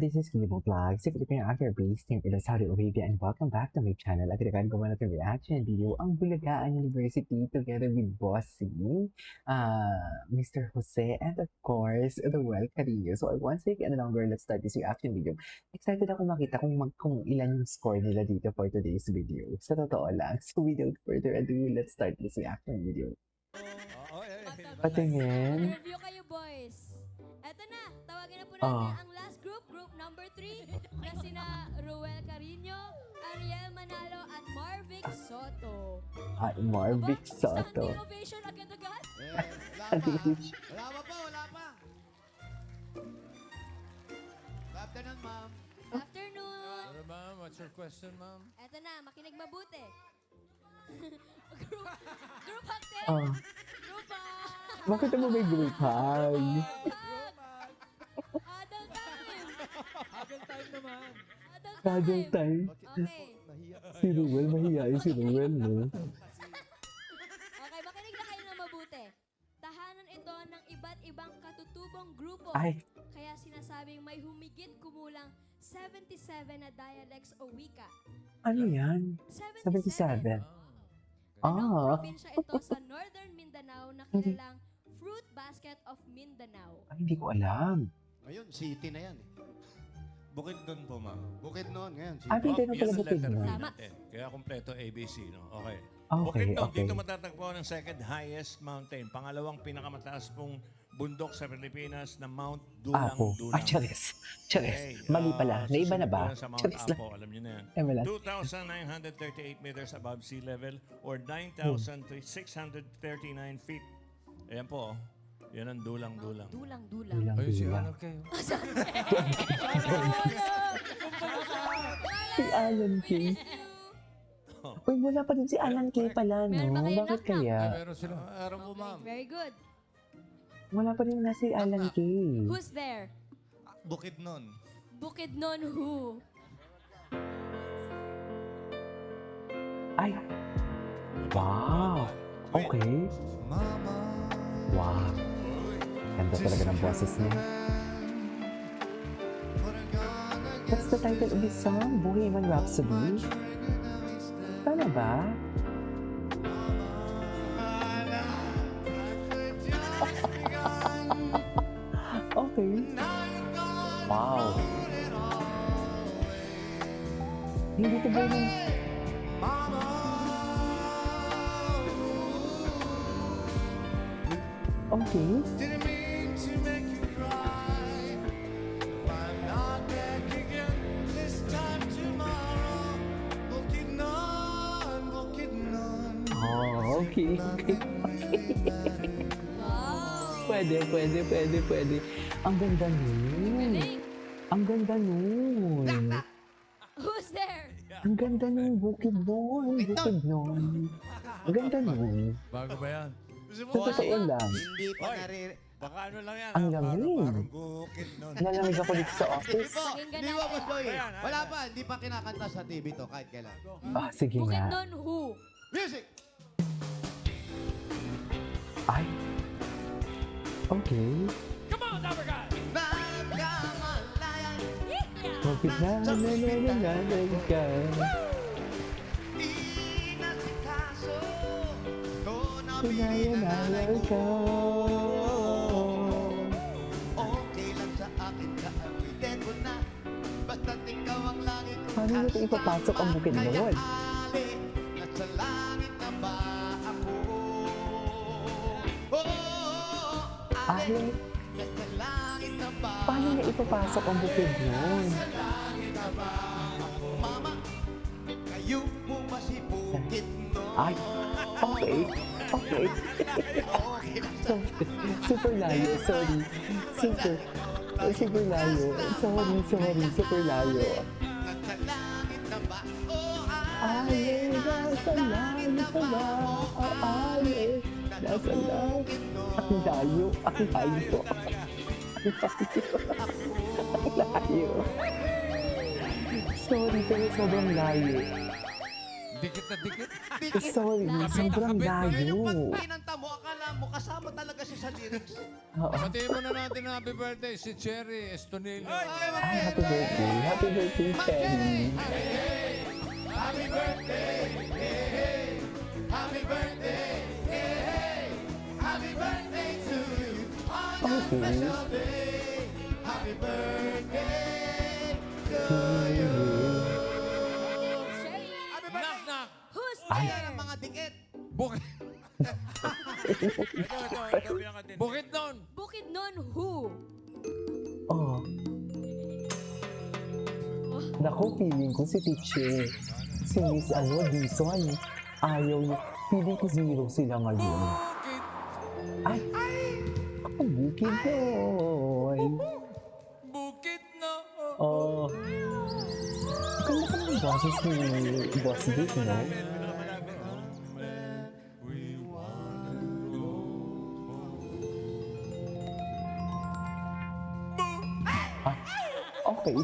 this is Kibo Vlog, si Filipino actor based in Saudi Arabia, and welcome back to my channel. At itakan ko muna itong reaction video, ang Bulagaan University together with Bossing, Mr. Jose, and of course, Ruel Carillo. So once again, no longer, let's start this reaction video. Excited ako makita kung ilan yung score nila dito for today's video. Sa totoo lang. So without further ado, let's start this reaction video. Patingin. Review kayo, boys. Eto na, tawagin na po natin ang last group, group number 3, na sina Ruel Carillo, Ariel Manalo, at Marvic Soto. Marvic Soto. Standing ovation agad-agad. Wala pa. Good afternoon, ma'am. Afternoon. Hello, ma'am. What's your question, ma'am? Eto na, makinig mabuti. Group hug din. Group hug. Bakit mo may group hug? Group hug. Adult time. Agad time naman. Cuddle time. Okay. Si Ruel, mahihain si Ruel, no? Okay, makinig na kayo na mabuti. Tahanan ito ng iba't ibang katutubong grupo. Ay. Kaya sinasabing may humigit kumulang 77 na dialects o wika. Ano yan? 77. Anong probinsya ito sa Northern Mindanao na kilalang Fruit Basket of Mindanao? Ay, hindi ko alam. Ayun, city na yan eh. Bukid doon po, ma'am. Bukid noon, ngayon. City. Ah, hindi na pala Yan ang bukid letter mo. B Tama. natin. Kaya kompleto ABC, no? Okay. Okay, Bukid doon, okay. dito matatagpuan ang second highest mountain. Pangalawang pinakamataas pong bundok sa Pilipinas na Mount Apo. Dulang-Dulang. Ay, charis. Charis. Mali pala. Naiba na ba? Sa Mount Charis lang. Apo, alam niyo na yan. Ay, wala. 2,938 meters above sea level or 9,639 feet. Ayan po, oh. Yan ang dulang-dulang. Dulang-dulang. Dulang, dulang. kayo. Si Alan K. Uy, wala pa din si Alan K pala, Meron ba no? kayong Bakit knock-knock? kaya? Meron sila. Araw po, ma'am. Very good. Wala pa rin na si Alan K. Who's there? Bukid nun. Bukid non who? Ay. Wow. Okay. Mama. Wow. Ganda talaga ng boses niya. What's the title of this song? Bohemian Rhapsody? Tama ba? Okay. Wow. Hindi ko ba yun? Okay. Didn't mean to make you cry. If I'm not back again this time tomorrow. Bukid nun. Oh, okay. Wow. Pwede. Ang ganda nun. Galing. Ang ganda nun. Who's there? Ang ganda nun. Bukid nun. Ang ganda nun. Bago ba yan? Sa totoo lang. Hindi pa Hoy. Baka ano lang yan. Ang ha? lamig. Parang bukid nun. Nalamig ako dito sa office. Pakinggan Hindi pa, natin. Boy. Ayan, Wala ayan. pa, hindi pa kinakanta sa TV to kahit kailan. Ah, sige Bukid nga. non who? Music! Ay. Okay. Nagkamalayan, Bukid na nanananan ka. inasikaso, ko Pinayanalan ka. Okay lang sa akin, kaawitin ko na. Basta't ikaw ang lagi kong Paano natin ipapasok ang bukid Kaya noon? ali, nasa langit na ba ako? Oh, Ay, nasa langit na ba? paano niya ipapasok ang bukid nun? Nasa langit na ba ako? Mama, kayo po ba si Bukid nun? Ay, okay. Okay lang sa Super layo, sorry. Super layo. Sorry, super layo. nasa langit na ba? Oh, Ay, nasa langit na ba? Ay, nasa langit. Ang layo. Ang layo. Ang layo. Sorry, pero sobrang layo. Dikit na dikit. Sorry, sobrang Pero yung pag layo. kinanta mo, akala mo kasama talaga siya sa lyrics. Oo. Batiin mo na natin ng happy birthday si Cherry Estonilio. Ay, happy birthday. Happy birthday, Cherry. Happy birthday, hey, hey. Happy birthday, hey, hey. Happy birthday to you on your Okay. special day. Happy birthday to you. Sherry, Happy Knock, birthday. knock. who's Ay. Kaya there? ng mga dikit. Bukit. Ito, pinakatindi. Bukit nun. Bukid nun, who? Oh. Naku, feeling ko si teacher. Si Miss Dison. Ayaw niya. Feeling ko zero sila ngayon. Bukit. Ay! Ako, bukid boy. Bukit na. Oh. Ganda ka ng boses ni Boss Dick, no? Ah, okay.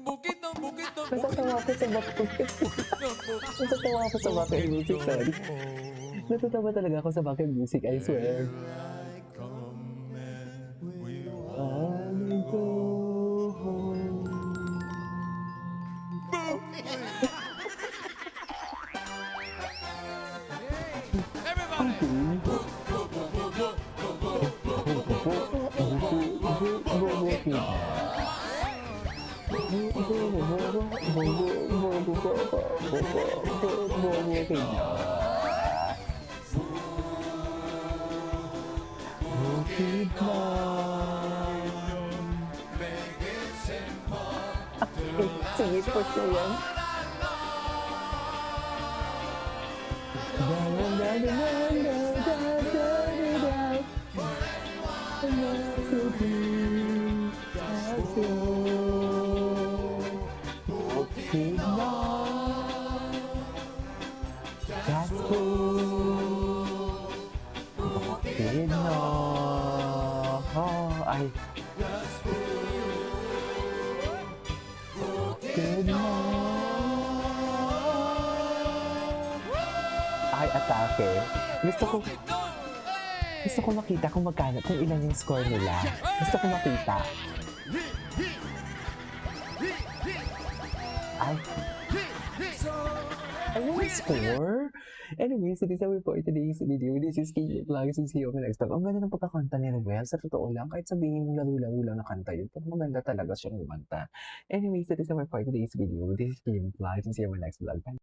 Bukit na, bukit na. Natatawa ko sa Natatawa ako sa background music, sorry. Natatawa talaga ako sa background music, I swear. I go home. Everybody. Sige po siya yan. Ay. Ay, atake. Gusto ko makita kung magkano, kung ilan yung score nila. Gusto ko makita. Ay. Ay, yung score? Anyway, so this is our for today's video. This is KJ Vlogs and see you on the next vlog. Ang ganda ng pagkakanta ni Ruel. Sa totoo lang, kahit sabihin mo laro-laro lang na kanta yun, pero maganda talaga siyang kumanta. Anyway, so this is our for today's video. This is KJ Vlogs and see you on the next vlog. Bye.